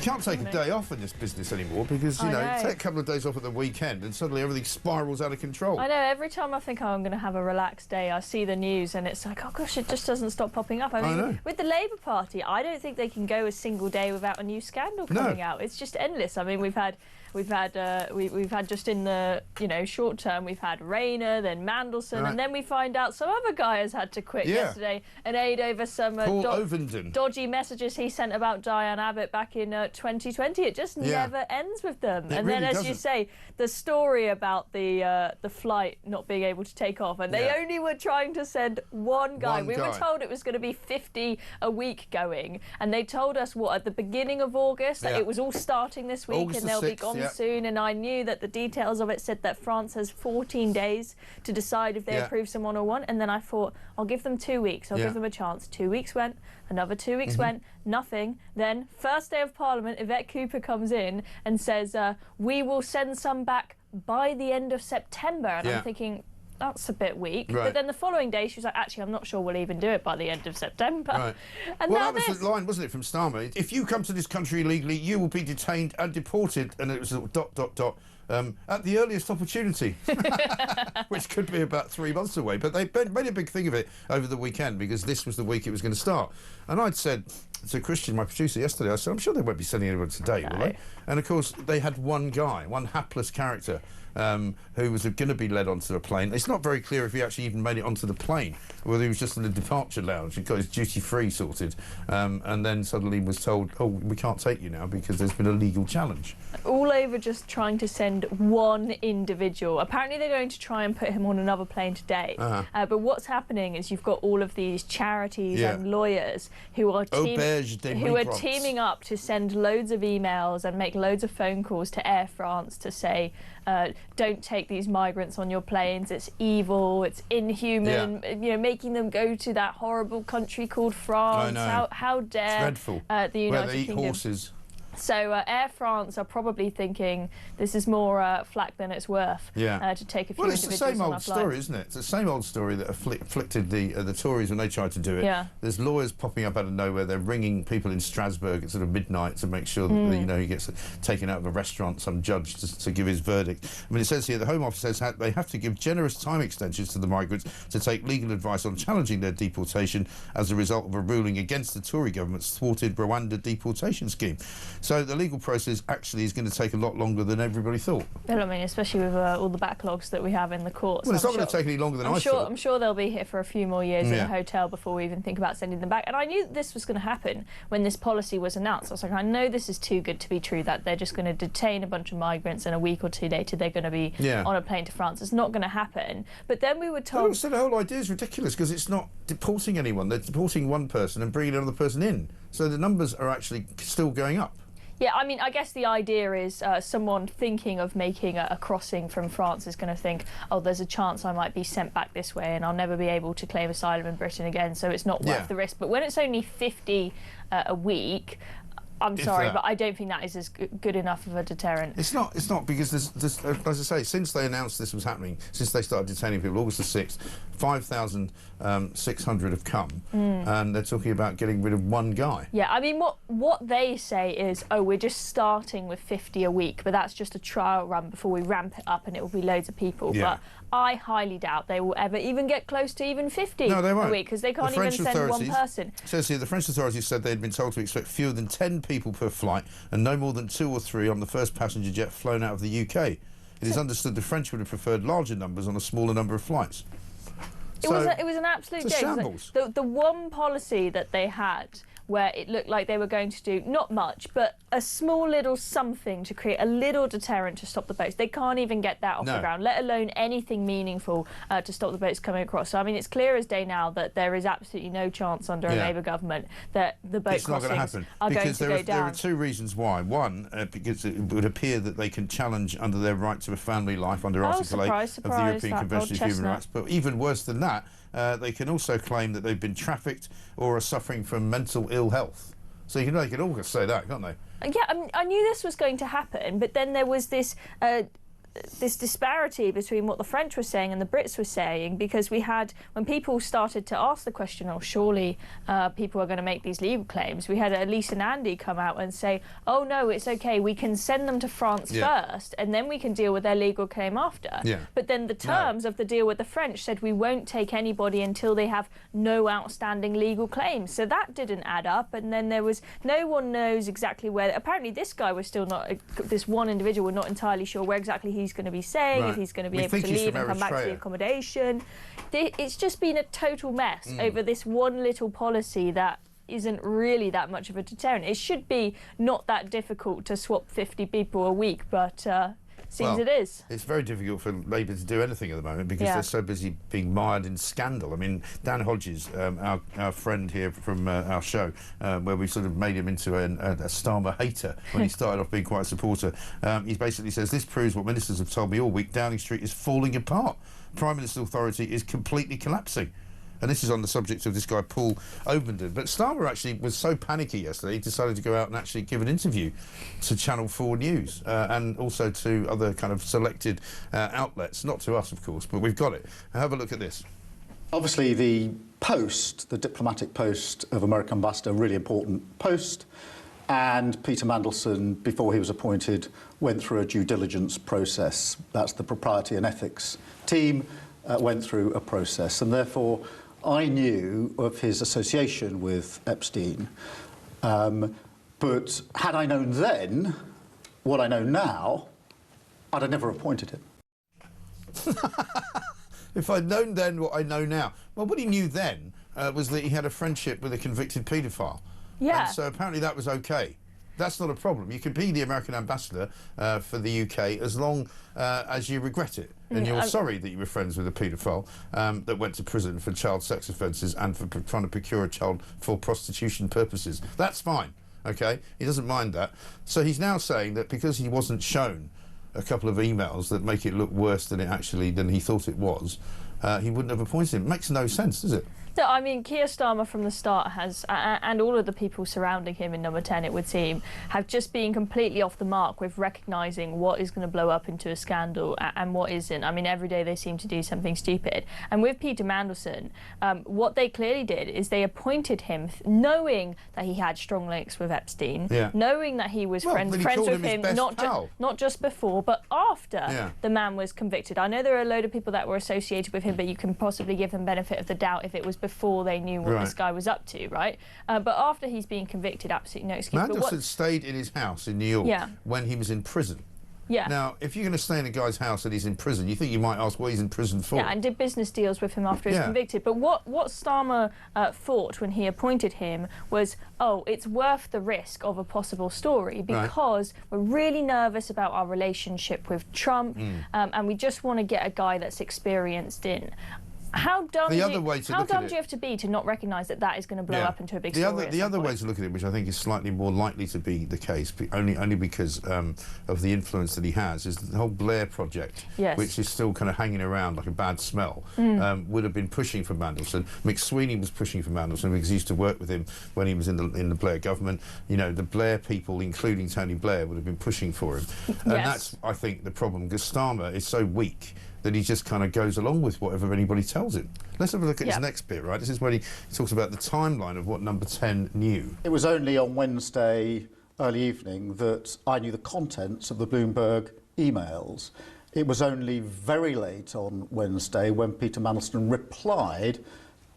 can't take a day off in this business anymore because, you know, take a couple of days off at the weekend and suddenly everything spirals out of control. I know, every time I think, oh, I'm going to have a relaxed day, I see the news and it's like, oh gosh, it just doesn't stop popping up. I mean, with the Labour Party, I don't think they can go a single day without a new scandal coming out. It's just endless. I mean, we've had just in the short term, we've had Rayner, then Mandelson, and then we find out some other guy has had to quit yesterday and aid over some dodgy messages he sent about Diane Abbott back in 2020. It just never ends with them. And then, as you say, the story about the flight not being able to take off, and they only were trying to send one guy. We were told it was going to be 50 a week going, and they told us at the beginning of August that it was all starting this week August and they'll be gone soon. And I knew that the details of it said that France has 14 days to decide if they approve someone or want. And then I thought, I'll give them 2 weeks. I'll give them a chance. 2 weeks went, another 2 weeks went, nothing. Then first day of Parliament, Yvette Cooper comes in and says, we will send some back by the end of September. And I'm thinking, that's a bit weak. But then the following day, she was like, actually, I'm not sure we'll even do it by the end of September. And that was the line, wasn't it, from Starmer? If you come to this country illegally, you will be detained and deported. And it was at the earliest opportunity, which could be about 3 months away. But they made a big thing of it over the weekend because this was the week it was going to start. And I'd said to Christian, my producer, yesterday, I said, I'm sure they won't be sending anyone today, will they? And of course, they had one guy, one hapless character, who was going to be led onto a plane. It's not very clear if he actually even made it onto the plane, or whether he was just in the departure lounge and got his duty-free sorted, and then suddenly was told, oh, we can't take you now because there's been a legal challenge. All over just trying to send one individual. Apparently they're going to try and put him on another plane today. But what's happening is you've got all of these charities and lawyers who are teaming up to send loads of emails and make loads of phone calls to Air France to say, don't take these migrants on your planes, it's evil, it's inhuman, making them go to that horrible country called France. How dare the United Kingdom. Horses. So Air France are probably thinking this is more flack than it's worth to take a few individuals on our flights. Well, it's the same old story, isn't it? It's the same old story that afflicted the Tories when they tried to do it. There's lawyers popping up out of nowhere. They're ringing people in Strasbourg at sort of midnight to make sure that he gets taken out of a restaurant, some judge to give his verdict. I mean, it says here the Home Office says they have to give generous time extensions to the migrants to take legal advice on challenging their deportation as a result of a ruling against the Tory government's thwarted Rwanda deportation scheme. So the legal process actually is going to take a lot longer than everybody thought. Well, I mean, especially with all the backlogs that we have in the courts. Well, it's not going to take any longer than I thought. I'm sure they'll be here for a few more years in a hotel before we even think about sending them back. And I knew this was going to happen when this policy was announced. I was like, I know this is too good to be true, that they're just going to detain a bunch of migrants and a week or two later they're going to be on a plane to France. It's not going to happen. But then we were told... So the whole idea is ridiculous because it's not deporting anyone. They're deporting one person and bringing another person in. So the numbers are actually still going up. Yeah, I mean, I guess the idea is someone thinking of making a crossing from France is going to think, oh, there's a chance I might be sent back this way and I'll never be able to claim asylum in Britain again, so it's not worth the risk. But when it's only 50 a week, I'm sorry, but I don't think that is as good enough of a deterrent. It's not because there's, as I say, since they announced this was happening, since they started detaining people, August the 6th, 5,600 have come, and they're talking about getting rid of one guy. Yeah, I mean, what they say is, oh, we're just starting with 50 a week, but that's just a trial run before we ramp it up and it will be loads of people. But I highly doubt they will ever even get close to even 50 a week, because they can't even send one person. It says here, the French authorities said they had been told to expect fewer than 10 people per flight and no more than 2 or 3 on the first passenger jet flown out of the UK. It is understood the French would have preferred larger numbers on a smaller number of flights. It was an absolute shambles. The one policy that they had where it looked like they were going to do not much, but a small little something to create a little deterrent to stop the boats. They can't even get that off the ground, let alone anything meaningful to stop the boats coming across. So, I mean, it's clear as day now that there is absolutely no chance under a Labour government that the boat crossings are going to go down. There are 2 reasons why. One, because it would appear that they can challenge under their right to a family life under Article 8 of the European Convention of Human Rights. But even worse than that, they can also claim that they've been trafficked or are suffering from mental ill health. So they can all say that, can't they? Yeah, I knew this was going to happen, but then there was this this disparity between what the French were saying and the Brits were saying, because we had, when people started to ask the question, oh, surely people are going to make these legal claims, we had Elise and Andy come out and say, oh, no, it's OK, we can send them to France first, and then we can deal with their legal claim after. But then the terms of the deal with the French said we won't take anybody until they have no outstanding legal claims. So that didn't add up, and then there was, no one knows exactly where, apparently this guy was still not, this one individual, we're not entirely sure where exactly he's going to be saying, if he's going to be able to leave and come back to the accommodation. It's just been a total mess over this one little policy that isn't really that much of a deterrent. It should be not that difficult to swap 50 people a week, but seems it is. It's very difficult for Labour to do anything at the moment because they're so busy being mired in scandal. I mean, Dan Hodges, our friend here from our show, where we sort of made him into a Starmer hater when he started off being quite a supporter, he basically says, this proves what ministers have told me all week, Downing Street is falling apart. Prime Minister's authority is completely collapsing. And this is on the subject of this guy, Paul Obenden. But Starmer actually was so panicky yesterday, he decided to go out and actually give an interview to Channel 4 News and also to other kind of selected outlets. Not to us, of course, but we've got it. Have a look at this. Obviously, the post, the diplomatic post of American ambassador, really important post. And Peter Mandelson, before he was appointed, went through a due diligence process. That's the propriety and ethics team went through a process. And therefore, I knew of his association with Epstein, but had I known then what I know now, I'd have never appointed him. If I'd known then what I know now. Well, what he knew then was that he had a friendship with a convicted paedophile. Yeah. And so apparently that was OK. That's not a problem. You can be the American ambassador for the UK as long as you regret it and you're sorry that you were friends with a paedophile that went to prison for child sex offences and for trying to procure a child for prostitution purposes. That's fine, OK? He doesn't mind that. So he's now saying that because he wasn't shown a couple of emails that make it look worse than he thought it was, he wouldn't have appointed him. It makes no sense, does it? No, I mean, Keir Starmer from the start has, and all of the people surrounding him in number 10, it would seem, have just been completely off the mark with recognising what is going to blow up into a scandal and what isn't. I mean, every day they seem to do something stupid. And with Peter Mandelson, what they clearly did is they appointed him knowing that he had strong links with Epstein, knowing that he was friends with him, not just before, but after the man was convicted. I know there are a load of people that were associated with him, but you can possibly give them benefit of the doubt if it was before they knew what this guy was up to, right? But after he's been convicted, absolutely no excuse. Mandelson stayed in his house in New York when he was in prison. Yeah. Now, if you're going to stay in a guy's house and he's in prison, you think you might ask what he's in prison for. Yeah, and did business deals with him after he was convicted. But what Starmer thought when he appointed him was, oh, it's worth the risk of a possible story because we're really nervous about our relationship with Trump and we just want to get a guy that's experienced in. How dumb do you have to be to not recognise that that is going to blow up into a big story? The other way to look at it, which I think is slightly more likely to be the case, only because of the influence that he has, is the whole Blair project, which is still kind of hanging around like a bad smell, would have been pushing for Mandelson. McSweeney was pushing for Mandelson because he used to work with him when he was in the Blair government. You know, the Blair people, including Tony Blair, would have been pushing for him. And that's, I think, the problem, because Starmer is so weak that he just kind of goes along with whatever anybody tells him. Let's have a look at his next bit, right? This is where he talks about the timeline of what number 10 knew. It was only on Wednesday early evening that I knew the contents of the Bloomberg emails. It was only very late on Wednesday when Peter Mandelson replied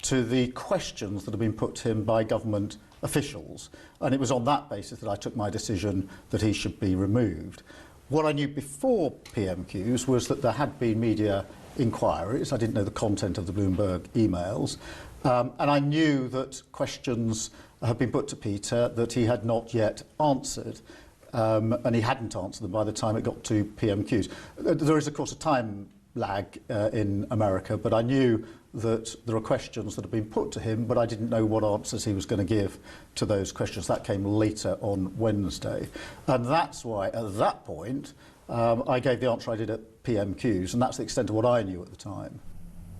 to the questions that had been put to him by government officials. And it was on that basis that I took my decision that he should be removed. What I knew before PMQs was that there had been media inquiries. I didn't know the content of the Bloomberg emails. And I knew that questions had been put to Peter that he had not yet answered. And he hadn't answered them by the time it got to PMQs. There is, of course, a time lag in America, but I knew that there are questions that have been put to him, but I didn't know what answers he was going to give to those questions. That came later on Wednesday. And that's why, at that point, I gave the answer I did at PMQs, and that's the extent of what I knew at the time.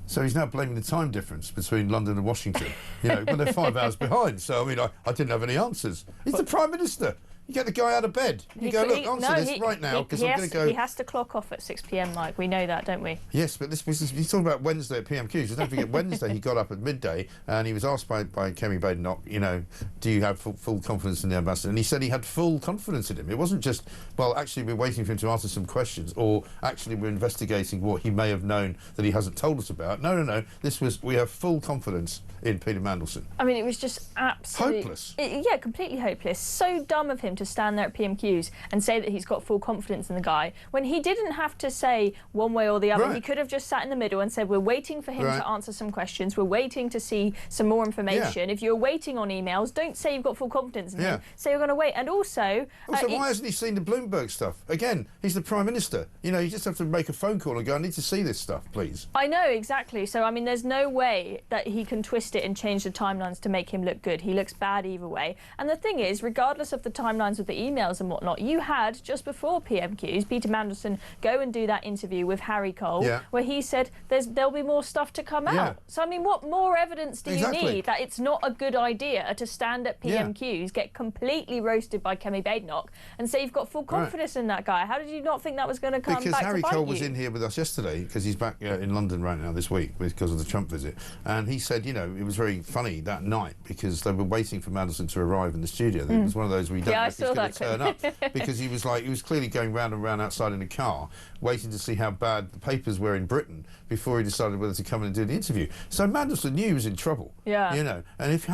So he's now blaming the time difference between London and Washington. You know, but they're 5 hours behind. So, I mean, I didn't have any answers. He's the Prime Minister. You get the guy out of bed. You go, look, answer this right now, because I'm going to go... He has to clock off at 6 p.m, Mike. We know that, don't we? Yes, but this was... He's talking about Wednesday at PMQs. So don't forget, Wednesday he got up at midday and he was asked by Kemi Badenoch, you know, do you have full confidence in the ambassador? And he said he had full confidence in him. It wasn't just, well, actually, we're waiting for him to answer some questions, or actually, we're investigating what he may have known that he hasn't told us about. No. This was, we have full confidence in Peter Mandelson. I mean, it was just absolutely... Hopeless. Yeah, completely hopeless. So dumb of him to stand there at PMQs and say that he's got full confidence in the guy, when he didn't have to say one way or the other. Right. He could have just sat in the middle and said, we're waiting for him to answer some questions, we're waiting to see some more information. If you're waiting on emails, don't say you've got full confidence in him, say you're going to wait. And also... why hasn't he seen the Bloomberg stuff? Again, he's the Prime Minister. You know, you just have to make a phone call and go, I need to see this stuff, please. I know, exactly. So, I mean, there's no way that he can twist it and change the timelines to make him look good. He looks bad either way. And the thing is, regardless of the timelines with the emails and whatnot, you had, just before PMQs, Peter Mandelson go and do that interview with Harry Cole, where he said there'll be more stuff to come out. So, I mean, what more evidence do you need that it's not a good idea to stand at PMQs, get completely roasted by Kemi Badenoch, and say you've got full confidence in that guy? How did you not think that was going to come back to bite you? Because Harry Cole was in here with us yesterday, because he's back in London right now this week because of the Trump visit, and he said, you know, it was very funny that night because they were waiting for Mandelson to arrive in the studio. It was one of those where you don't know if he's going to turn up, because he was clearly going round and round outside in a car, waiting to see how bad the papers were in Britain before he decided whether to come in and do the interview. So Mandelson knew he was in trouble. You know, and if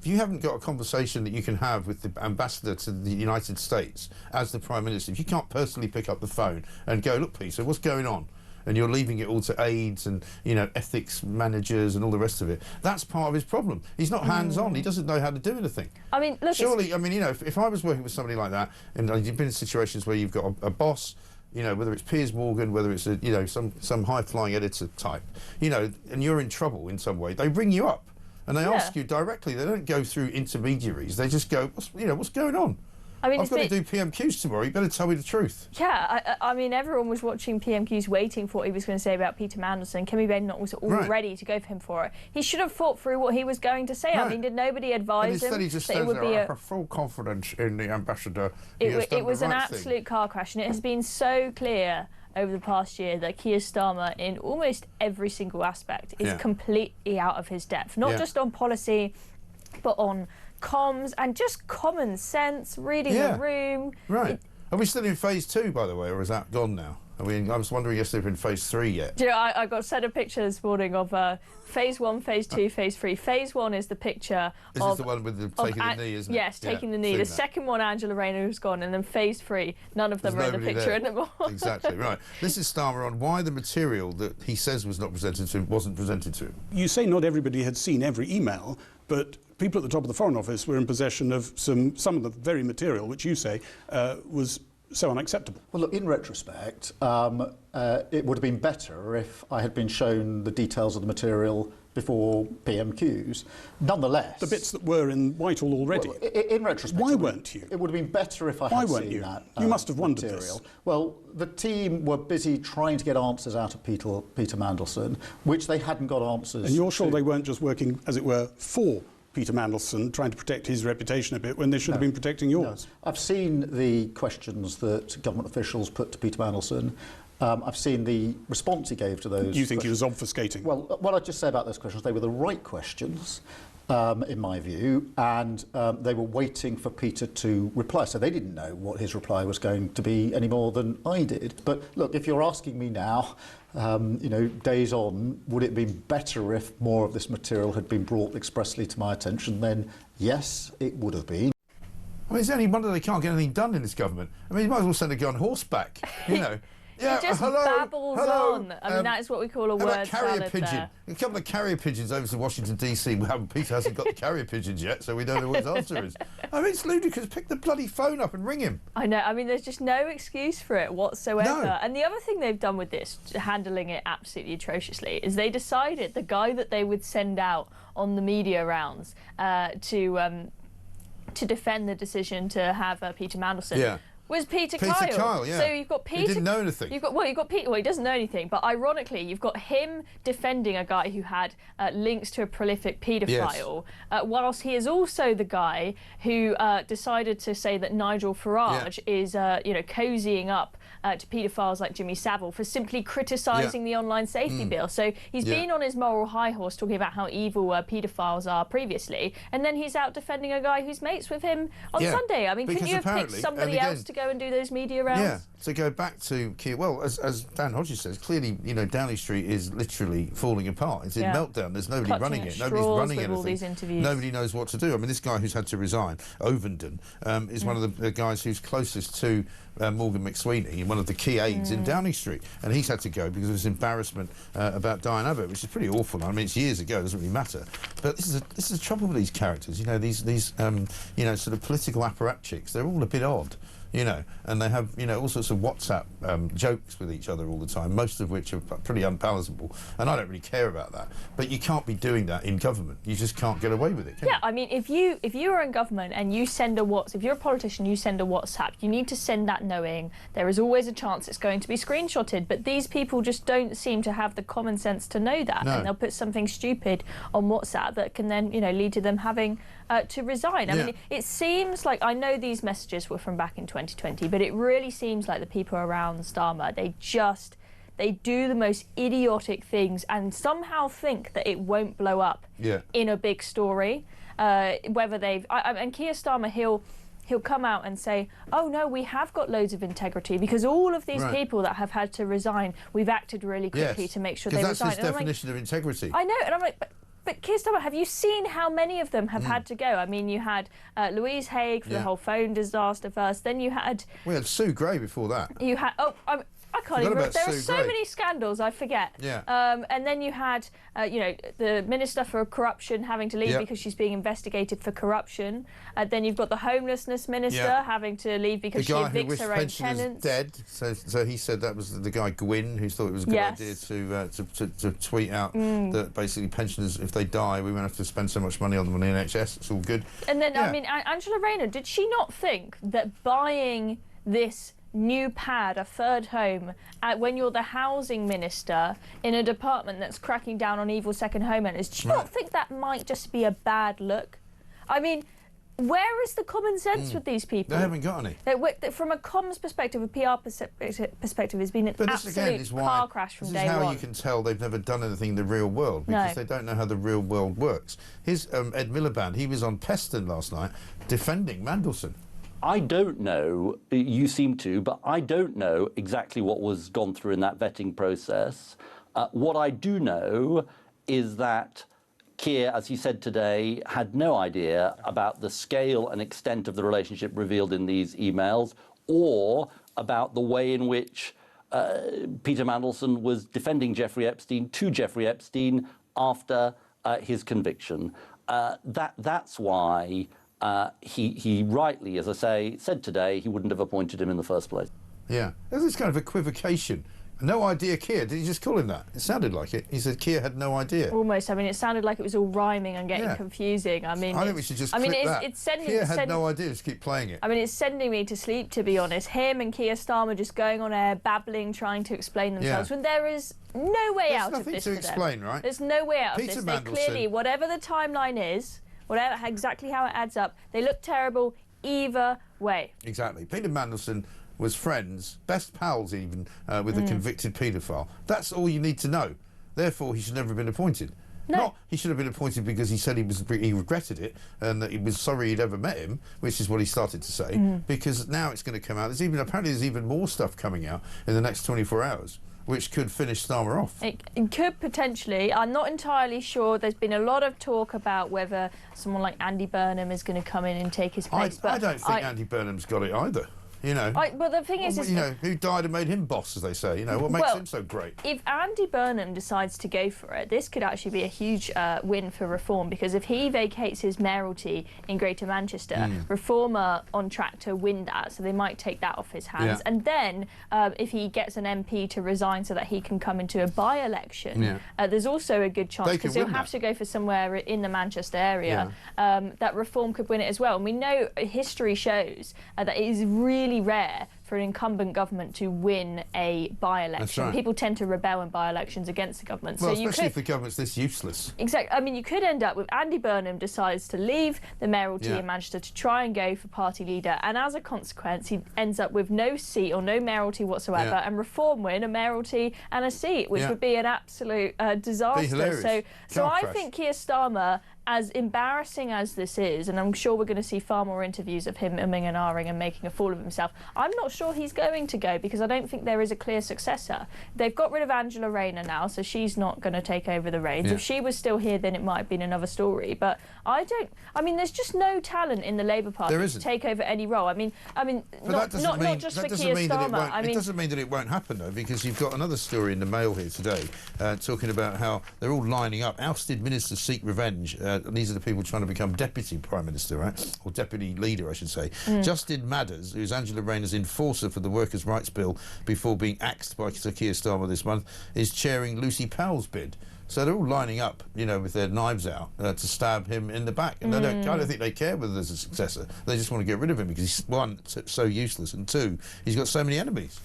you haven't got a conversation that you can have with the ambassador to the United States as the Prime Minister, if you can't personally pick up the phone and go, look, Peter, what's going on? And you're leaving it all to aides and, you know, ethics managers and all the rest of it. That's part of his problem. He's not hands-on. He doesn't know how to do anything. I mean, look, surely, I mean, you know, if I was working with somebody like that, and you've been in situations where you've got a boss, you know, whether it's Piers Morgan, whether it's you know, some high-flying editor type, you know, and you're in trouble in some way, they ring you up and they ask you directly. They don't go through intermediaries. They just go, what's going on? I mean, I've got to do PMQs tomorrow. You better tell me the truth. Yeah, I mean, everyone was watching PMQs waiting for what he was going to say about Peter Mandelson. Kemi Badenoch was all ready to go for him for it. He should have thought through what he was going to say. I mean, did nobody advise him he just that it would be a full confidence in the ambassador? It was an absolute car crash, and it has been so clear over the past year that Keir Starmer, in almost every single aspect, is completely out of his depth. Not just on policy, but on comms and just common sense, reading the room. Are we still in phase 2, by the way, or is that gone now? I mean, I was wondering yesterday if we're in phase 3 yet. Do you know, I got sent a picture this morning of phase 1, phase 2, phase 3. Phase 1 is the picture This is the one with the taking the knee, isn't it? Yes, taking the knee. The second one, Angela Rayner, who's gone, and then phase 3, none of them are in the picture anymore. Exactly, right. This is Starmer on why the material that he says was not presented to him wasn't presented to him. You say not everybody had seen every email, but people at the top of the Foreign Office were in possession of some of the very material which you say was so unacceptable. Well, look, in retrospect, it would have been better if I had been shown the details of the material before PMQs. Nonetheless... The bits that were in Whitehall already. Well, in retrospect... Why weren't you? It would have been better if I had seen that You must have wondered material. this. Well, the team were busy trying to get answers out of Peter Mandelson, which they hadn't got answers And you're sure they weren't just working, as it were, for Peter Mandelson, trying to protect his reputation a bit when they should have been protecting yours? No. I've seen the questions that government officials put to Peter Mandelson. I've seen the response he gave to those. You think he was obfuscating? Well, what I'd just say about those questions, they were the right questions, in my view, and they were waiting for Peter to reply. So they didn't know what his reply was going to be any more than I did. But look, if you're asking me now, you know, days on, would it have been better if more of this material had been brought expressly to my attention? Then yes, it would have been. I mean, it's only wonder they can't get anything done in this government. I mean, you might as well send a guy on horseback, you know. Yeah, he just babbles on. I mean, that is what we call a word salad there. A couple of carrier pigeons over to Washington, D.C. Well, Peter hasn't got the carrier pigeons yet, so we don't know what his answer is. I mean, it's ludicrous. Pick the bloody phone up and ring him. I know. I mean, there's just no excuse for it whatsoever. No. And the other thing they've done with this, handling it absolutely atrociously, is they decided the guy that they would send out on the media rounds to defend the decision to have Peter Mandelson Was Peter Kyle, yeah. So you've got Peter. He didn't know anything. You've got Peter. Well, he doesn't know anything. But ironically, you've got him defending a guy who had links to a prolific paedophile, whilst he is also the guy who decided to say that Nigel Farage is, cozying up to paedophiles like Jimmy Savile for simply criticising the online safety bill. So he's been on his moral high horse talking about how evil paedophiles are previously, and then he's out defending a guy who's mates with him on Sunday. I mean, couldn't you have picked somebody else to go and do those media rounds? Yeah, to go back to Keir, well, as Dan Hodges says, clearly, Downing Street is literally falling apart. It's in meltdown. There's nobody running it. Nobody's running anything. All these interviews. Nobody knows what to do. I mean, this guy who's had to resign, Overton, is one of the guys who's closest to Morgan McSweeney, one of the key aides in Downing Street, and he's had to go because of his embarrassment about Diane Abbott, which is pretty awful. I mean, it's years ago, it doesn't really matter. But this is the trouble with these characters. These sort of political apparatchiks. They're all a bit odd. And they have, all sorts of WhatsApp jokes with each other all the time, most of which are pretty unpalatable, and I don't really care about that. But you can't be doing that in government. You just can't get away with it, can you? I mean, if you are in government and you send if you're a politician, you send a WhatsApp, you need to send that knowing there is always a chance it's going to be screenshotted. But these people just don't seem to have the common sense to know that, and they'll put something stupid on WhatsApp that can then, lead to them having to resign. I mean, it seems like, I know these messages were from back in 2020, but it really seems like the people around Starmer, they do the most idiotic things and somehow think that it won't blow up in a big story. Whether they've... and Keir Starmer, he'll come out and say, oh no, we have got loads of integrity because all of these people that have had to resign, we've acted really quickly to make sure they resign. Because that's his definition of integrity. I know, and I'm like... But Keir Starmer, have you seen how many of them have had to go? I mean, you had Louise Haigh for the whole phone disaster first. Then you had... We had Sue Gray before that. You had... I can't even remember. There are so many scandals, I forget. Yeah. And then you had, the Minister for Corruption having to leave because she's being investigated for corruption. Then you've got the Homelessness Minister having to leave because she evicts her own tenants. Dead. So he said that was the guy Gwynn who thought it was a good idea to tweet out that basically pensioners, if they die, we won't have to spend so much money on them on the NHS. It's all good. And then, I mean, Angela Rayner, did she not think that buying this new pad, a third home, when you're the housing minister in a department that's cracking down on evil second homeowners, do you not think that might just be a bad look? I mean, where is the common sense with these people? They haven't got any. From a comms perspective, a PR perspective, it's been an absolute car crash from day one. This is how you can tell they've never done anything in the real world, because they don't know how the real world works. Here's Ed Miliband. He was on Peston last night defending Mandelson. I don't know, you seem to, but I don't know exactly what was gone through in that vetting process. What I do know is that Keir, as he said today, had no idea about the scale and extent of the relationship revealed in these emails, or about the way in which Peter Mandelson was defending Jeffrey Epstein to Jeffrey Epstein after his conviction. That's why... he rightly, as I say, said today he wouldn't have appointed him in the first place. Yeah, there's this kind of equivocation. No idea, Keir. Did he just call him that? It sounded like it. He said Keir had no idea. Almost. I mean, it sounded like it was all rhyming and getting confusing. I mean, I think we should just clip that. It's sending... Keir had no idea. Just keep playing it. I mean, it's sending me to sleep, to be honest. Him and Keir Starmer just going on air, babbling, trying to explain themselves, when there is no way out of this. There's nothing to explain, right? There's no way out Peter of this. Mandelson, They clearly, whatever the timeline is, whatever exactly how it adds up, they look terrible either way. Exactly. Peter Mandelson was friends, best pals even, with a convicted paedophile. That's all you need to know. Therefore, he should never have been appointed. No. Not he should have been appointed because he said he regretted it and that he was sorry he'd ever met him, which is what he started to say, because now it's going to come out. Apparently there's even more stuff coming out in the next 24 hours. Which could finish Starmer off. It could potentially. I'm not entirely sure. There's been a lot of talk about whether someone like Andy Burnham is going to come in and take his place. I don't think Andy Burnham's got it either. But the thing is, who died and made him boss, as they say. What makes him so great? If Andy Burnham decides to go for it, this could actually be a huge win for Reform, because if he vacates his mayoralty in Greater Manchester, Reform are on track to win that, so they might take that off his hands. And then, if he gets an MP to resign so that he can come into a by-election, there's also a good chance, because he'll have to go for somewhere in the Manchester area, that Reform could win it as well. And we know history shows that it is really really rare for an incumbent government to win a by-election. Right. People tend to rebel in by-elections against the government. Well, so you especially could, if the government's this useless. Exactly. I mean, you could end up with Andy Burnham decides to leave the mayoralty in Manchester to try and go for party leader, and as a consequence, he ends up with no seat or no mayoralty whatsoever, and Reform win a mayoralty and a seat, which would be an absolute disaster. So I think Keir Starmer, as embarrassing as this is, and I'm sure we're going to see far more interviews of him umming and ahhing and making a fool of himself, I'm not sure he's going to go because I don't think there is a clear successor. They've got rid of Angela Rayner now, so she's not going to take over the reins. If she was still here, then it might have been another story. But I mean, there's just no talent in the Labour Party to take over any role. I mean, not just for Keir Starmer. It doesn't mean that it won't happen, though, because you've got another story in the Mail here today talking about how they're all lining up. Ousted ministers seek revenge. And these are the people trying to become deputy prime minister, right? Or deputy leader, I should say. Justin Madders, who's Angela Rayner's enforcer for the Workers' Rights Bill before being axed by Sir Keir Starmer this month, is chairing Lucy Powell's bid. So they're all lining up, you know, with their knives out to stab him in the back. And I don't think they care whether there's a successor. They just want to get rid of him because he's, one, so useless, and two, he's got so many enemies.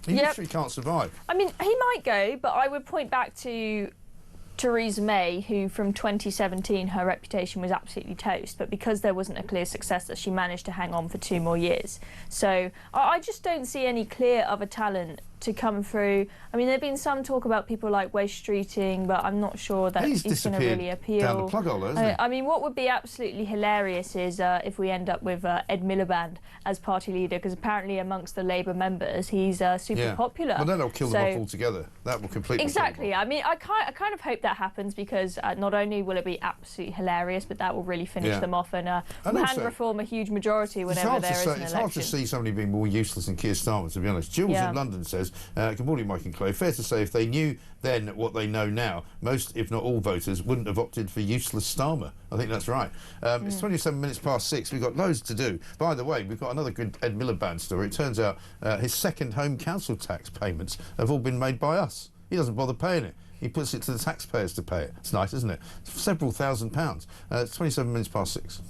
He literally can't survive. I mean, he might go, but I would point back to Theresa May, who from 2017 her reputation was absolutely toast, but because there wasn't a clear successor, she managed to hang on for 2 more years. So I just don't see any clear other talent to come through. I mean, there've been some talk about people like Waste Streeting, but I'm not sure that he's going to really appeal. Down the plug hole, isn't he? I mean, what would be absolutely hilarious is if we end up with Ed Miliband as party leader, because apparently amongst the Labour members he's super popular. Well, then they'll kill them off altogether. That will completely exactly. I mean, I kind of hope that happens because not only will it be absolutely hilarious, but that will really finish them off and hand Reform a huge majority whenever there is an election. It's hard to see somebody being more useless than Keir Starmer, to be honest. Jules in London says, good morning, Mike and Chloe. Fair to say, if they knew then what they know now, most, if not all, voters wouldn't have opted for useless Starmer. I think that's right. It's 27 minutes past 6. We've got loads to do. By the way, we've got another good Ed Miliband story. It turns out his second home council tax payments have all been made by us. He doesn't bother paying it. He puts it to the taxpayers to pay it. It's nice, isn't it? Several £1,000s. It's 27 minutes past 6.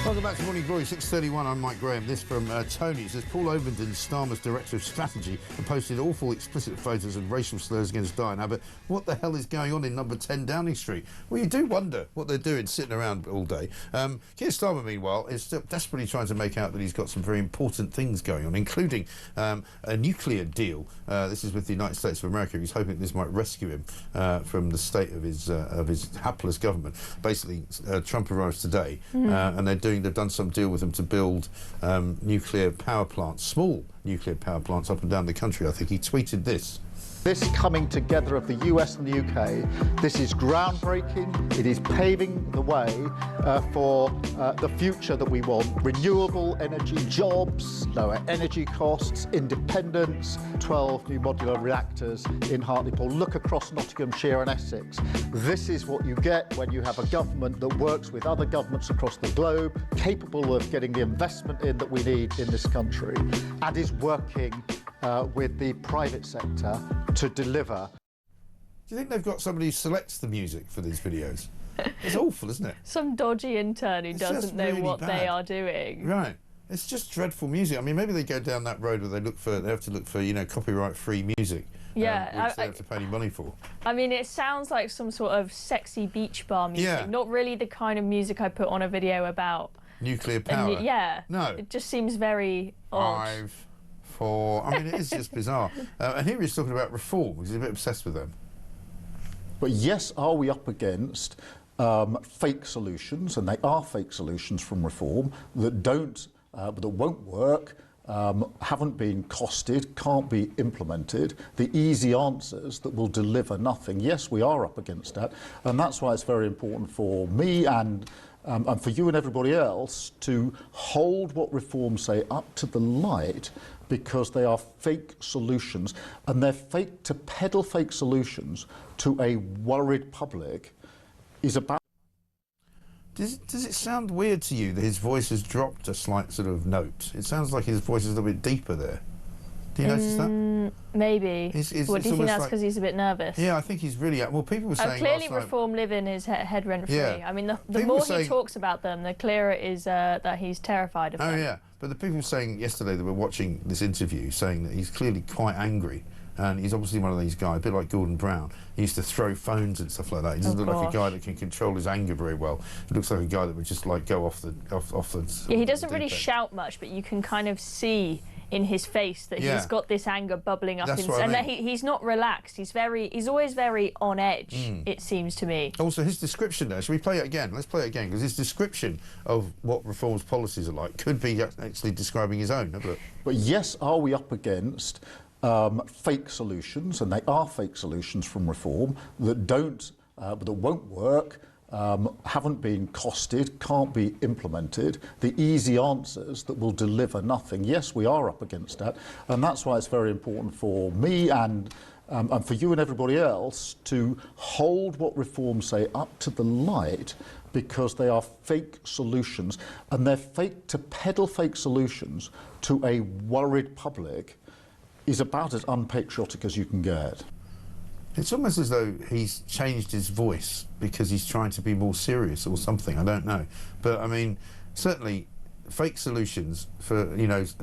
Welcome back to Morning Glory, 6:31. I'm Mike Graham. This from Tony. It says Paul Ovenden, Starmer's Director of Strategy, and posted awful explicit photos of racial slurs against Diane Abbott. What the hell is going on in number 10 Downing Street? Well, you do wonder what they're doing sitting around all day. Keir Starmer, meanwhile, is still desperately trying to make out that he's got some very important things going on, including a nuclear deal. This is with the United States of America. He's hoping this might rescue him from the state of his hapless government. Basically, Trump arrives today, and they've done some deal with them to build nuclear power plants, small nuclear power plants up and down the country. I think he tweeted this. This coming together of the US and the UK, this is groundbreaking. It is paving the way for the future that we want. Renewable energy, jobs, lower energy costs, independence, 12 new modular reactors in Hartlepool. Look across Nottinghamshire and Essex. This is what you get when you have a government that works with other governments across the globe, capable of getting the investment in that we need in this country, and is working with the private sector to deliver. Do you think they've got somebody who selects the music for these videos? It's awful, isn't it? Some dodgy intern who doesn't know really what they are doing. Right. It's just dreadful music. I mean, maybe they go down that road where they have to look for, you know, copyright-free music. Yeah, which they have to pay any money for. I mean, it sounds like some sort of sexy beach bar music. Not really the kind of music I put on a video about nuclear power. No. It just seems very odd. I mean, it is just bizarre. And here he's talking about reform, because he's a bit obsessed with them. But yes, are we up against fake solutions, and they are fake solutions from reform that that won't work, haven't been costed, can't be implemented, the easy answers that will deliver nothing. Yes, we are up against that, and that's why it's very important for me and for you and everybody else to hold what reforms say up to the light, because they are fake solutions, and they're fake. To peddle fake solutions to a worried public is about... Does it sound weird to you that his voice has dropped a slight sort of note? It sounds like his voice is a little bit deeper there. Do you notice that? Maybe. It's Do you think that's because he's a bit nervous? Yeah, I think he's really... Well, people were saying clearly last night, Reform live in his head rent-free. Yeah. I mean, the more he talks about them, the clearer it is that he's terrified of them. Oh, yeah. But the people saying yesterday that were watching this interview saying that he's clearly quite angry. And he's obviously one of these guys, a bit like Gordon Brown. He used to throw phones and stuff like that. He doesn't look like a guy that can control his anger very well. He looks like a guy that would just like go off the. Yeah, he doesn't really shout much, but you can kind of see in his face that he's got this anger bubbling up, and that he's not relaxed. He's always very on edge. It seems to me. Also, his description there. Should we play it again? Let's play it again, because his description of what Reform's policies are like could be actually describing his own. But yes, are we up against fake solutions, and they are fake solutions from Reform that that won't work, haven't been costed, can't be implemented, the easy answers that will deliver nothing. Yes, we are up against that, and that's why it's very important for me and for you and everybody else to hold what Reform say up to the light, because they are fake solutions, and they're fake. To peddle fake solutions to a worried public is about as unpatriotic as you can get. It's almost as though he's changed his voice because he's trying to be more serious or something. I don't know. But, I mean, certainly fake solutions for,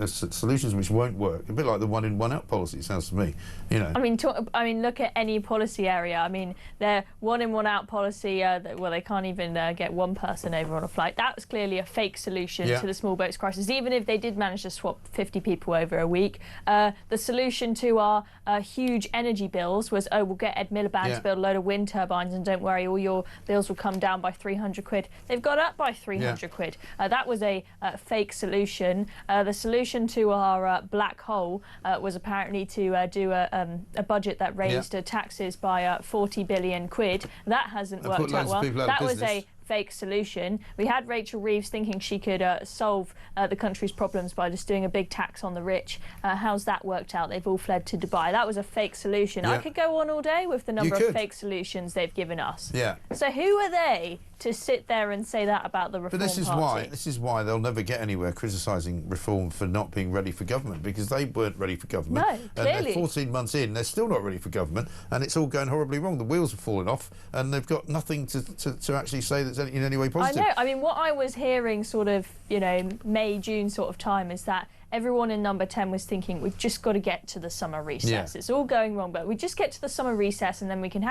solutions which won't work. A bit like the one-in, one-out policy, it sounds to me, I mean, look at any policy area. I mean, their one-in, one-out policy, they can't even get one person over on a flight. That was clearly a fake solution to the small boats crisis, even if they did manage to swap 50 people over a week. The solution to our huge energy bills was, we'll get Ed Miliband to build a load of wind turbines, and don't worry, all your bills will come down by 300 quid. They've got up by 300 quid. That was a fake solution. The solution to our black hole was apparently to do a budget that raised taxes by 40 billion quid. That hasn't worked out well. That was a fake solution. We had Rachel Reeves thinking she could solve the country's problems by just doing a big tax on the rich. How's that worked out? They've all fled to Dubai. That was a fake solution. I could go on all day with the number of fake solutions they've given us. So who are they to sit there and say that about the Reform Party? This is why they'll never get anywhere criticising Reform for not being ready for government, because they weren't ready for government. No, clearly. And they're 14 months in, they're still not ready for government, and it's all going horribly wrong. The wheels are falling off, and they've got nothing to actually say that's in any way positive. I know. I mean, what I was hearing sort of, May, June sort of time is that everyone in Number 10 was thinking, we've just got to get to the summer recess. It's all going wrong, but we just get to the summer recess, and then we can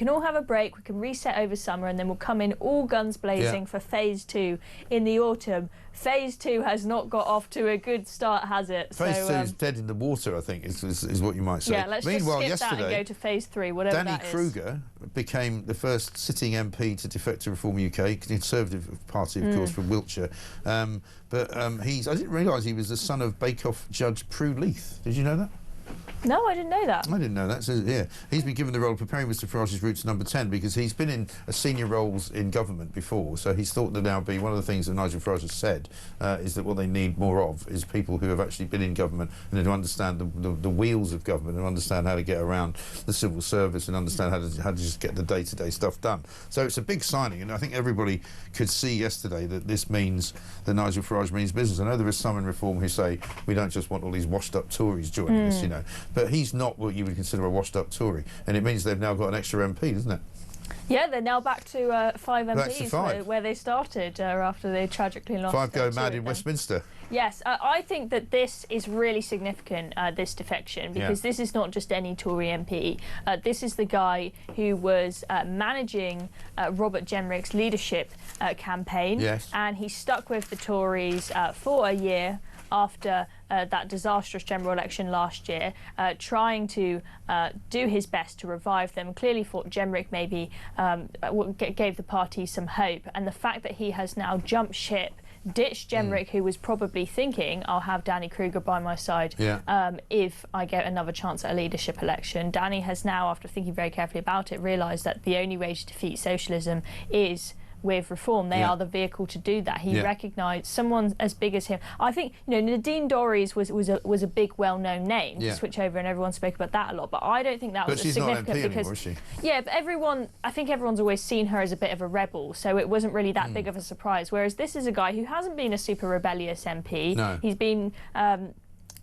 all have a break, we can reset over summer, and then we'll come in all guns blazing for phase 2 in the autumn. Phase 2 has not got off to a good start, has it? Phase 2 is dead in the water, I think, is what you might say. Yeah, let's Meanwhile, just skip that and go to phase 3, whatever that is. Kruger became the first sitting MP to defect to Reform UK, Conservative Party, of course, from Wiltshire. I didn't realise he was the son of Bake Off judge Prue Leith. Did you know that? No, I didn't know that. I didn't know that. So, yeah, he's been given the role of preparing Mr Farage's route to Number 10 because he's been in senior roles in government before, so he's thought that now be one of the things that Nigel Farage has said is that what they need more of is people who have actually been in government and who understand the wheels of government and understand how to get around the civil service and understand how to just get the day-to-day stuff done. So it's a big signing, and I think everybody could see yesterday that this means that Nigel Farage means business. I know there is some in Reform who say we don't just want all these washed-up Tories joining us, but he's not what you would consider a washed-up Tory, and it means they've now got an extra MP, doesn't it? Yeah, they're now back to 5 MPs, back to 5. Where they started after they tragically lost 5 go mad in Westminster. Yes, I think that this is really significant, this defection, because this is not just any Tory MP. This is the guy who was managing Robert Jenrick's leadership campaign, and he stuck with the Tories for a year after that disastrous general election last year, trying to do his best to revive them. Clearly thought Jenrick maybe gave the party some hope, and the fact that he has now jumped ship, ditched Jenrick, who was probably thinking, I'll have Danny Kruger by my side if I get another chance at a leadership election. Danny has now, after thinking very carefully about it, realised that the only way to defeat socialism is with Reform. They are the vehicle to do that. He recognised someone as big as him. I think Nadine Dorries was a big, well-known name to switch over, and everyone spoke about that a lot. But I don't think that was significant not MP because anymore, is she? Yeah, but I think everyone's always seen her as a bit of a rebel, so it wasn't really that big of a surprise. Whereas this is a guy who hasn't been a super rebellious MP. No. He's been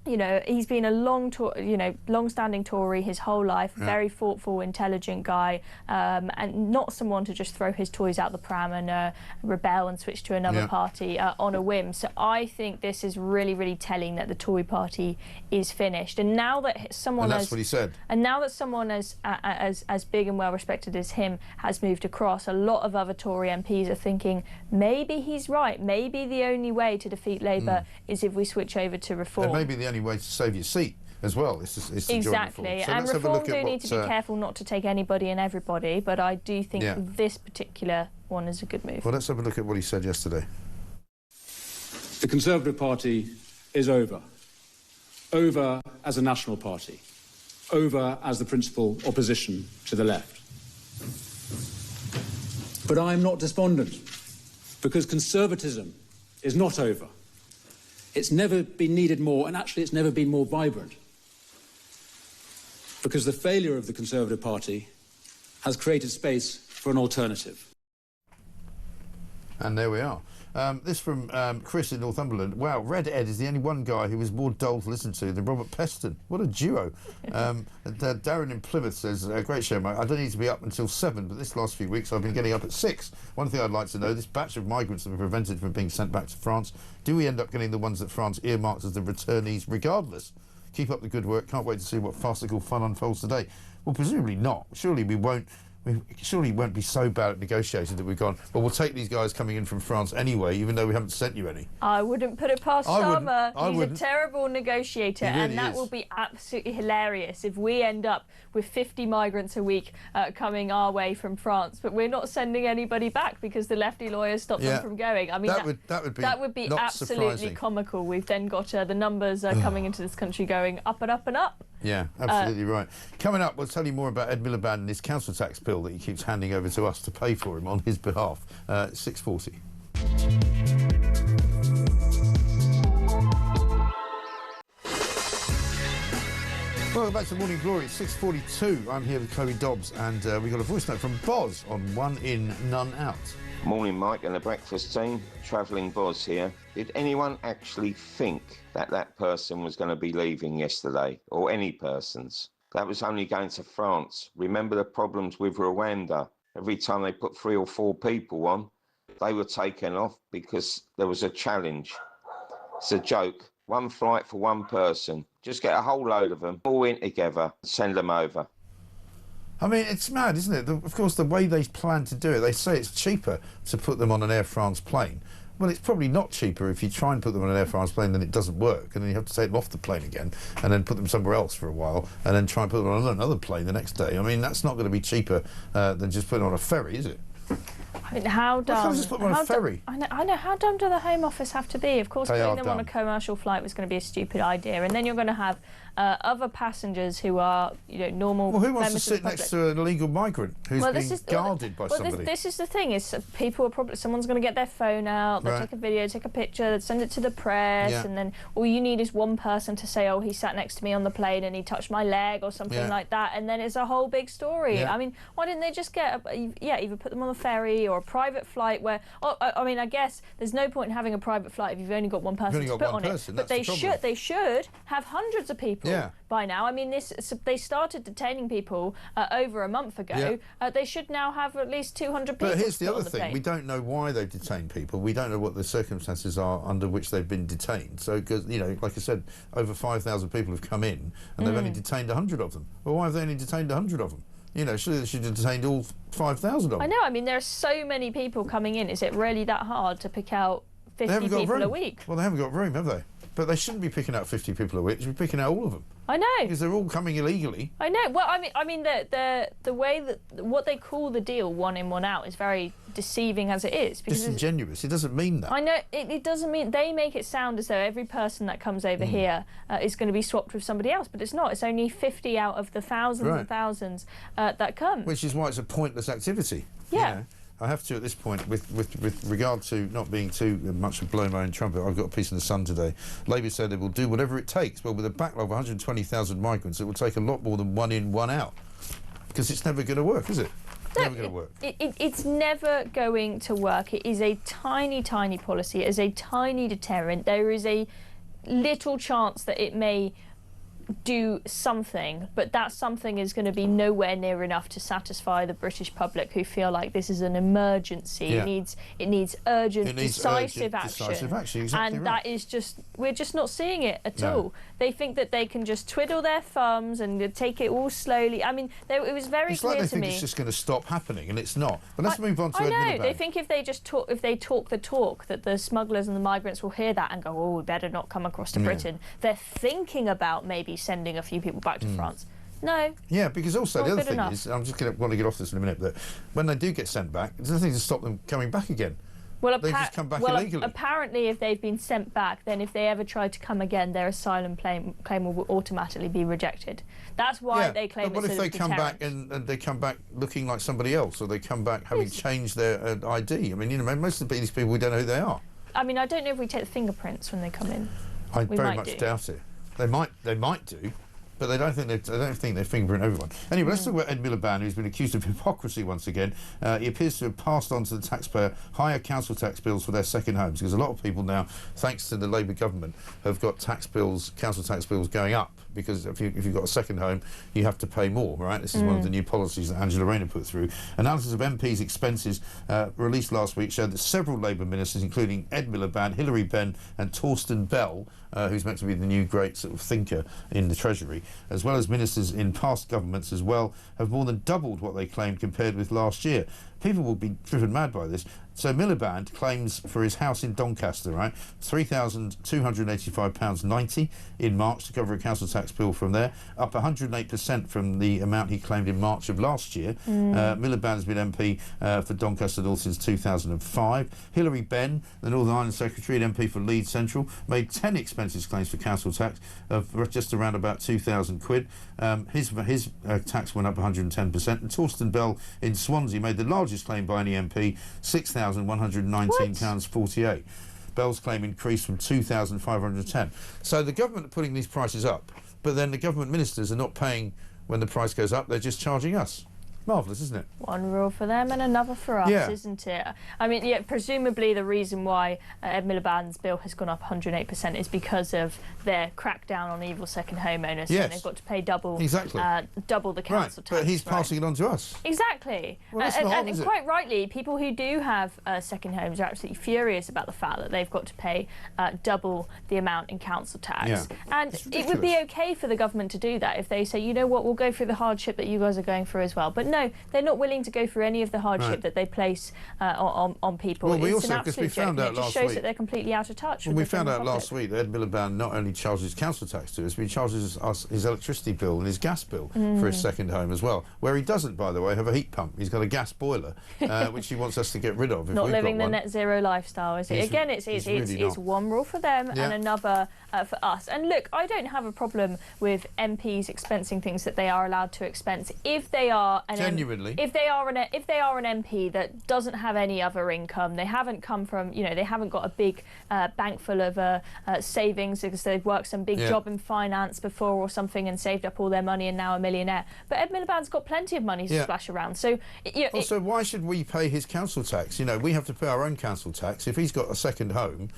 You know, he's been a long-standing Tory his whole life, very thoughtful, intelligent guy, and not someone to just throw his toys out the pram and rebel and switch to another party on a whim. So I think this is really, really telling that the Tory party is finished. And now that someone that's what he said. And now that someone as big and well respected as him has moved across, a lot of other Tory MPs are thinking maybe he's right. Maybe the only way to defeat Labour is if we switch over to reform. And maybe the only way to save your seat as well is to exactly. So and reform do need to be careful not to take anybody and everybody, but I do think this particular one is a good move. Well, let's have a look at what he said yesterday. The Conservative Party is over. Over as a national party. Over as the principal opposition to the left. But I am not despondent, because conservatism is not over. It's never been needed more, and actually it's never been more vibrant. Because the failure of the Conservative Party has created space for an alternative. And there we are. This from Chris in Northumberland. Wow, Red Ed is the only one guy who was more dull to listen to than Robert Peston. What a duo. Darren in Plymouth says, great show, mate. I don't need to be up until 7, but this last few weeks I've been getting up at 6. One thing I'd like to know, this batch of migrants that were prevented from being sent back to France, do we end up getting the ones that France earmarks as the returnees regardless? Keep up the good work. Can't wait to see what farcical fun unfolds today. Well, presumably not. Surely we won't. We surely won't be so bad at negotiating that we've gone, well, we'll take these guys coming in from France anyway, even though we haven't sent you any. I wouldn't put it past Starmer. He's a terrible negotiator, really and that will be absolutely hilarious if we end up with 50 migrants a week coming our way from France, but we're not sending anybody back because the lefty lawyers stop them from going. I mean, that would be absolutely surprising. Comical. We've then got the numbers coming into this country going up and up and up. Yeah, absolutely right. Coming up, we'll tell you more about Ed Miliband and his council tax bill that he keeps handing over to us to pay for him on his behalf. 6:40. Welcome back to Morning Glory. It's 6:42. I'm here with Chloe Dobbs, and we got a voice note from Boz on One In, None Out. Morning, Mike and the breakfast team. Travelling Boz here. Did anyone actually think that that person was going to be leaving yesterday, or any persons? That was only going to France. Remember the problems with Rwanda? Every time they put 3 or 4 people on, they were taken off because there was a challenge. It's a joke. One flight for one person. Just get a whole load of them, all in together, send them over. I mean, it's mad, isn't it? Of course, the way they plan to do it, they say it's cheaper to put them on an Air France plane. Well, it's probably not cheaper if you try and put them on an Air France plane, then it doesn't work, and then you have to take them off the plane again, and then put them somewhere else for a while, and then try and put them on another plane the next day. I mean, that's not going to be cheaper than just putting them on a ferry, is it? I mean, how dumb? Why can't I just put them on a ferry? I know. How dumb do the Home Office have to be? Of course, putting them on a commercial flight was going to be a stupid idea, and then you're going to have other passengers who are, normal. Well, who wants to sit next to an illegal migrant who's being guarded by somebody? This is the thing: is people are probably someone's going to get their phone out, they'll take a video, take a picture, they'll send it to the press, and then all you need is one person to say, "Oh, he sat next to me on the plane and he touched my leg" or something like that, and then it's a whole big story. I mean, why didn't they just get either put them on a ferry or a private flight where? I mean, I guess there's no point in having a private flight if you've only got one person to put on it. But they should have hundreds of people by now. I mean, they started detaining people over a month ago. They should now have at least 200 people. But here's the other thing: we don't know why they've detained people. We don't know what the circumstances are under which they've been detained. So, because like I said, over 5,000 people have come in, and they've only detained 100 of them. Well, why have they only detained 100 of them? Surely they should have detained all 5,000 of them. I know. I mean, there are so many people coming in. Is it really that hard to pick out 50 people a week? Well, they haven't got room, have they? But they shouldn't be picking out 50 people a week. They should be picking out all of them. I know. Because they're all coming illegally. I know. Well, I mean, the way that what they call the deal, 1 in, 1 out, is very deceiving as it is. Disingenuous. It doesn't mean that. I know. It doesn't mean. They make it sound as though every person that comes over here is going to be swapped with somebody else, but it's not. It's only 50 out of the thousands and thousands that come. Which is why it's a pointless activity. Yeah. I have to at this point, with regard to not being too much of blowing my own trumpet, I've got a piece in the Sun today. Labour said it will do whatever it takes. Well, with a backlog of 120,000 migrants, it will take a lot more than 1 in, 1 out. Because it's never going to work, is it? Never going to work. It's never going to work. It is a tiny, tiny policy. It is a tiny deterrent. There is a little chance that it may do something, but that something is going to be nowhere near enough to satisfy the British public, who feel like this is an emergency. Yeah. It needs urgent, decisive action. Exactly and right. that is just, we're just not seeing it at No. all. They think that they can just twiddle their thumbs and take it all slowly. I mean, it was very it's clear like they to think me. it's just going to stop happening, and it's not. But let's move on to I Ed know. Miliband. They think if they talk the talk, that the smugglers and the migrants will hear that and go, oh, we better not come across to Britain. They're thinking about maybe sending a few people back to France. No. Yeah, because also the other thing enough. is, I'm just going to want to get off this in a minute, but when they do get sent back, there's nothing to stop them coming back again. Well, they just come back illegally. Apparently, if they've been sent back, then if they ever try to come again, their asylum claim will automatically be rejected. That's why they claim but what if they come back and they come back looking like somebody else, or they come back having changed their ID? I mean, you know, most of these people, we don't know who they are. I mean, I don't know if we take the fingerprints when they come in. I very much doubt it. They might do, but they don't think they fingerprint everyone. Anyway, let's talk about Ed Miliband, who's been accused of hypocrisy once again. He appears to have passed on to the taxpayer higher council tax bills for their second homes, because a lot of people now, thanks to the Labour government, have got council tax bills going up, because if you've got a second home, you have to pay more, right? This is one of the new policies that Angela Rayner put through. Analysis of MPs' expenses released last week showed that several Labour ministers, including Ed Miliband, Hilary Benn and Torsten Bell, who's meant to be the new great sort of thinker in the Treasury, as well as ministers in past governments as well, have more than doubled what they claimed compared with last year. People will be driven mad by this. So Miliband claims for his house in Doncaster, right, £3,285.90 in March to cover a council tax bill from there, up 108% from the amount he claimed in March of last year. Miliband's been MP for Doncaster North since 2005. Hilary Benn, the Northern Ireland Secretary and MP for Leeds Central, made 10 expenses claims for council tax of just around about £2,000. His tax went up 110%. And Torsten Bell in Swansea made the largest claim by any MP, £6,119.48. Bell's claim increased from 2,510. So the government are putting these prices up, but then the government ministers are not paying when the price goes up, they're just charging us. Marvellous, isn't it? One rule for them and another for us, isn't it? I mean, yeah, presumably the reason why Ed Miliband's bill has gone up 108% is because of their crackdown on evil second homeowners. Yes. And they've got to pay double the council tax. But he's passing it on to us. Exactly. Well, that's not odd, is it? Quite rightly, people who do have second homes are absolutely furious about the fact that they've got to pay double the amount in council tax. Yeah. And it would be okay for the government to do that if they say, you know what, we'll go through the hardship that you guys are going through as well. But no, they're not willing to go through any of the hardship that they place on people. Well, we it's also, an because we absolute found joke, out and it last just shows week that they're completely out of touch. Well, with we the found out general last public. week that Ed Miliband not only charges council tax to us, but he charges us his electricity bill and his gas bill for his second home as well, where he doesn't, by the way, have a heat pump. He's got a gas boiler, which he wants us to get rid of. If not we've living got the one. net zero lifestyle, is it? Again, it's really one rule for them and another for us. And look, I don't have a problem with MPs expensing things that they are allowed to expense if they are if they are an MP that doesn't have any other income. They haven't come from, they haven't got a big bank full of savings because they've worked some big job in finance before or something and saved up all their money and now a millionaire. But Ed Miliband's got plenty of money to splash around. So also, why should we pay his council tax? We have to pay our own council tax. If he's got a second home,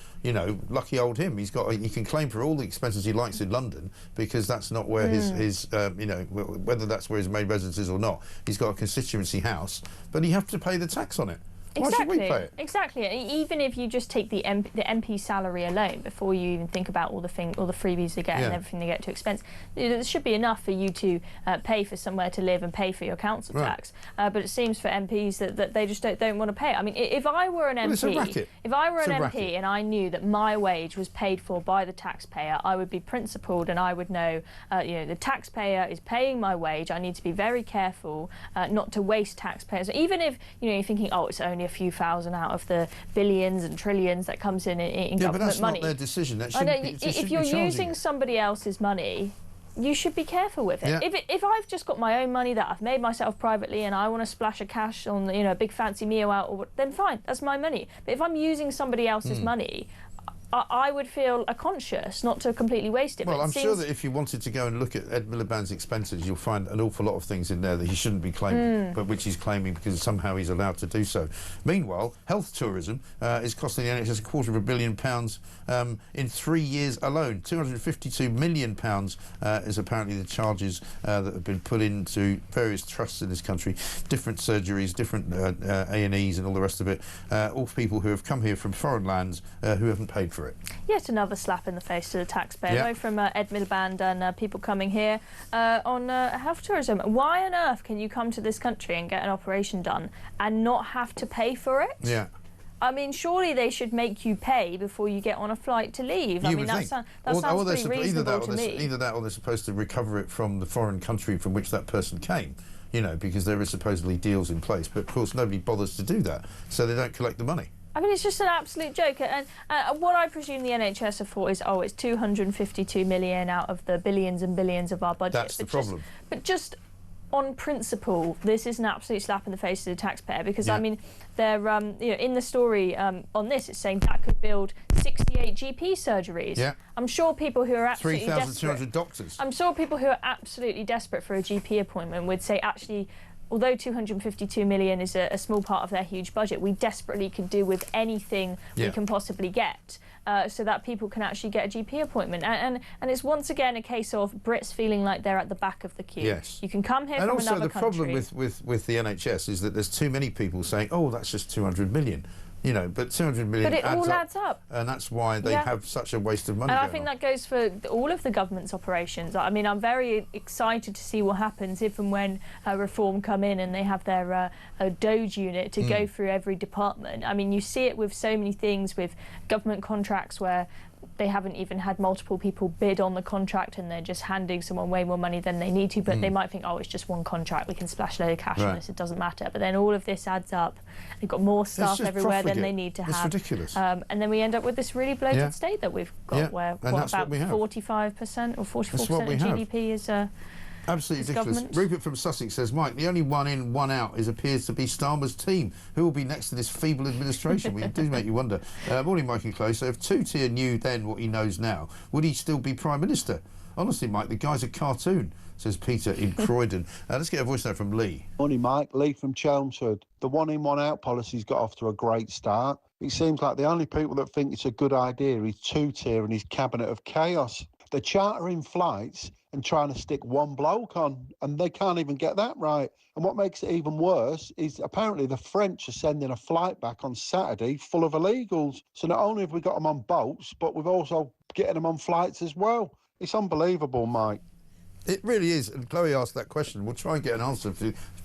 lucky old him. He can claim for all the expenses he likes in London, because that's not where his whether that's where his main residence is or not. He's got a constituency house, but he have to pay the tax on it. Why should we pay it? Exactly. Even if you just take the MP salary alone before you even think about all the freebies they get and everything they get to expense, there should be enough for you to pay for somewhere to live and pay for your council tax. But it seems for MPs that they just don't want to pay it. I mean, if I were an MP, and I knew that my wage was paid for by the taxpayer, I would be principled and I would know, the taxpayer is paying my wage. I need to be very careful not to waste taxpayers. Even if you're thinking, oh, it's only a few thousand out of the billions and trillions that comes in government but that's money. Not their decision. That if you're using somebody else's money, you should be careful with it. Yeah. If I've just got my own money that I've made myself privately and I want to splash a cash on a big fancy meal out, then fine, that's my money. But if I'm using somebody else's money, I would feel conscious not to completely waste it. Well, but I'm sure that if you wanted to go and look at Ed Miliband's expenses, you'll find an awful lot of things in there that he shouldn't be claiming, but which he's claiming because somehow he's allowed to do so. Meanwhile, health tourism is costing the NHS £250 million in 3 years alone. £252 million is apparently the charges that have been put into various trusts in this country, different surgeries, different A&Es and all the rest of it, all people who have come here from foreign lands who haven't paid for it. Yet another slap in the face to the taxpayer, both from Ed Miliband and people coming here on health tourism. Why on earth can you come to this country and get an operation done and not have to pay for it? Yeah. I mean, surely they should make you pay before you get on a flight to leave. I mean, that sounds pretty reasonable to me. Either that or they're supposed to recover it from the foreign country from which that person came, you know, because there is supposedly deals in place. But, of course, nobody bothers to do that, so they don't collect the money. I mean, it's just an absolute joke. And what I presume the NHS have thought is, oh, it's 252 million out of the billions and billions of our budget. That's the problem. But just on principle, this is an absolute slap in the face to the taxpayer because, I mean, they're, you know, in the story on this, it's saying that could build 68 GP surgeries. Yeah. I'm sure people who are absolutely 3,200 doctors. I'm sure people who are absolutely desperate for a GP appointment would say, actually, although 252 million is a small part of their huge budget, we desperately could do with anything we can possibly get so that people can actually get a GP appointment. And it's once again a case of Brits feeling like they're at the back of the queue. Yes. You can come here from another country. And also the problem with the NHS is that there's too many people saying, oh, that's just 200 million. You know, but 200 million but it all adds up. And that's why they have such a waste of money. And I think that goes for all of the government's operations. I mean, I'm very excited to see what happens if and when reform come in and they have their Doge unit to go through every department. I mean, you see it with so many things, with government contracts where they haven't even had multiple people bid on the contract and they're just handing someone way more money than they need to, but they might think, oh, it's just one contract, we can splash a load of cash on this, it doesn't matter. But then all of this adds up. They've got more staff everywhere than they need to have. It's ridiculous. And then we end up with this really bloated state that we've got where about 45% or 44% of GDP is absolutely ridiculous. Rupert from Sussex says, Mike, the only one in, one out appears to be Starmer's team. Who will be next to this feeble administration? We do make you wonder. Morning, Mike and Chloe. So if Two-Tier knew then what he knows now, would he still be Prime Minister? Honestly, Mike, the guy's a cartoon, says Peter in Croydon. Let's get a voice note from Lee. Morning, Mike. Lee from Chelmsford. The one in, one out policy's got off to a great start. It seems like the only people that think it's a good idea is Two-Tier and his cabinet of chaos. They're chartering flights and trying to stick one bloke on, and they can't even get that right. And what makes it even worse is apparently the French are sending a flight back on Saturday full of illegals. So not only have we got them on boats, but we've also getting them on flights as well. It's unbelievable, Mike. It really is. And Chloe asked that question. We'll try and get an answer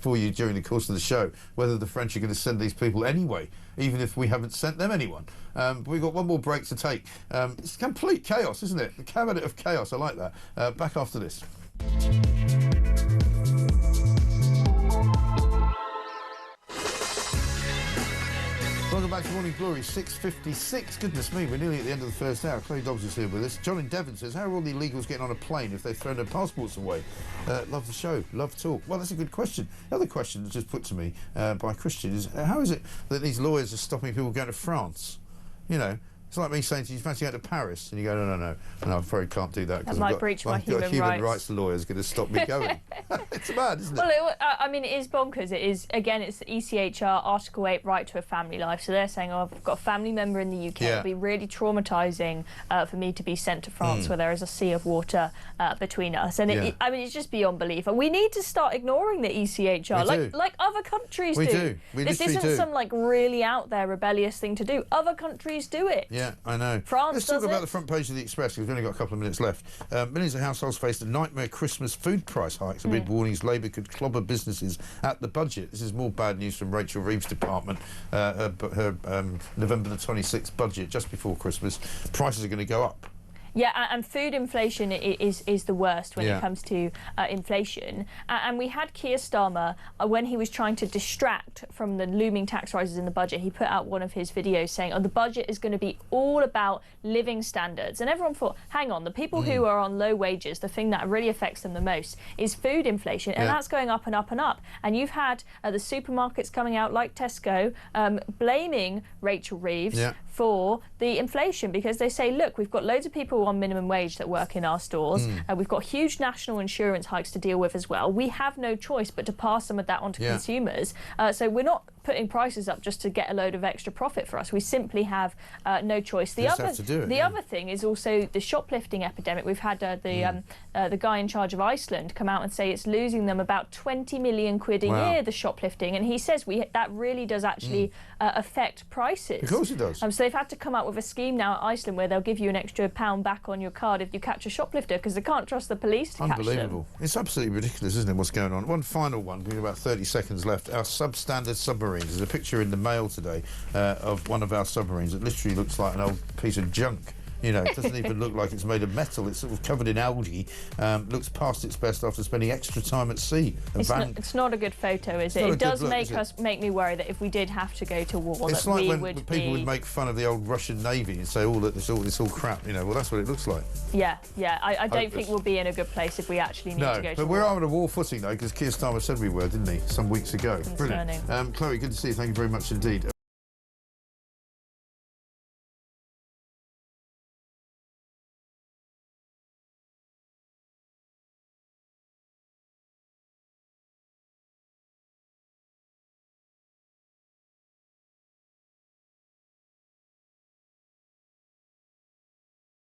for you during the course of the show, whether the French are going to send these people anyway, even if we haven't sent them anyone. But we've got one more break to take. It's complete chaos, isn't it? The cabinet of chaos. I like that. Back after this. Welcome back to Morning Glory, 6:56. Goodness me, we're nearly at the end of the first hour. Chloe Dobbs is here with us. John in Devon says, how are all the illegals getting on a plane if they've thrown their passports away? Love the show, love talk. Well, that's a good question. The other question that's just put to me by Christian is, how is it that these lawyers are stopping people going to France? You know, it's like me saying to you, fancy going to Paris? And you go, no, I'm afraid can't do that. That might breach my human rights. Human rights lawyer is going to stop me going. It's bad, isn't it? Well, I mean, it is bonkers. It is, again, it's the ECHR, Article 8, right to a family life. So they're saying, oh, I've got a family member in the UK. It would be really traumatising for me to be sent to France where there is a sea of water between us. And I mean, it's just beyond belief. And we need to start ignoring the ECHR, like other countries do. This isn't some like really out there rebellious thing to do. Other countries do it. Yeah, I know. France Let's talk about the front page of the Express, because we've only got a couple of minutes left. Millions of households faced a nightmare Christmas food price hikes amid warnings Labour could clobber businesses at the budget. This is more bad news from Rachel Reeves' department. Her November the 26th budget, just before Christmas. Prices are going to go up. Yeah, and food inflation is the worst when it comes to inflation. And we had Keir Starmer, when he was trying to distract from the looming tax rises in the budget, he put out one of his videos saying, oh, the budget is going to be all about living standards. And everyone thought, hang on, the people who are on low wages, the thing that really affects them the most is food inflation. And that's going up and up and up. And you've had the supermarkets coming out, like Tesco, blaming Rachel Reeves for the inflation, because they say, look, we've got loads of people on minimum wage that work in our stores, we've got huge national insurance hikes to deal with as well. We have no choice but to pass some of that on to consumers. So we're not putting prices up just to get a load of extra profit for us. We simply have no choice. The other thing is also the shoplifting epidemic. We've had the guy in charge of Iceland come out and say it's losing them about 20 million quid a year, the shoplifting, and he says that really does actually affect prices. Of course it does. So they've had to come up with a scheme now at Iceland where they'll give you an extra £1 back on your card if you catch a shoplifter, because they can't trust the police to catch them. Unbelievable. It's absolutely ridiculous, isn't it, what's going on? One final one, we've got about 30 seconds left. Our substandard submarines. There's a picture in the Mail today of one of our submarines that literally looks like an old piece of junk. You know, it doesn't even look like it's made of metal. It's sort of covered in algae. Looks past its best after spending extra time at sea. It's not a good photo, is it? It does make me worry that if we did have to go to war, it's that like we when would people would make fun of the old Russian Navy and say, "Oh, look, it's all crap." You know, well, that's what it looks like. Yeah. I don't think we'll be in a good place if we actually need to go to war. But we're on a war footing though, because Keir Starmer said we were, didn't he, some weeks ago? Brilliant. Chloe, good to see you. Thank you very much indeed.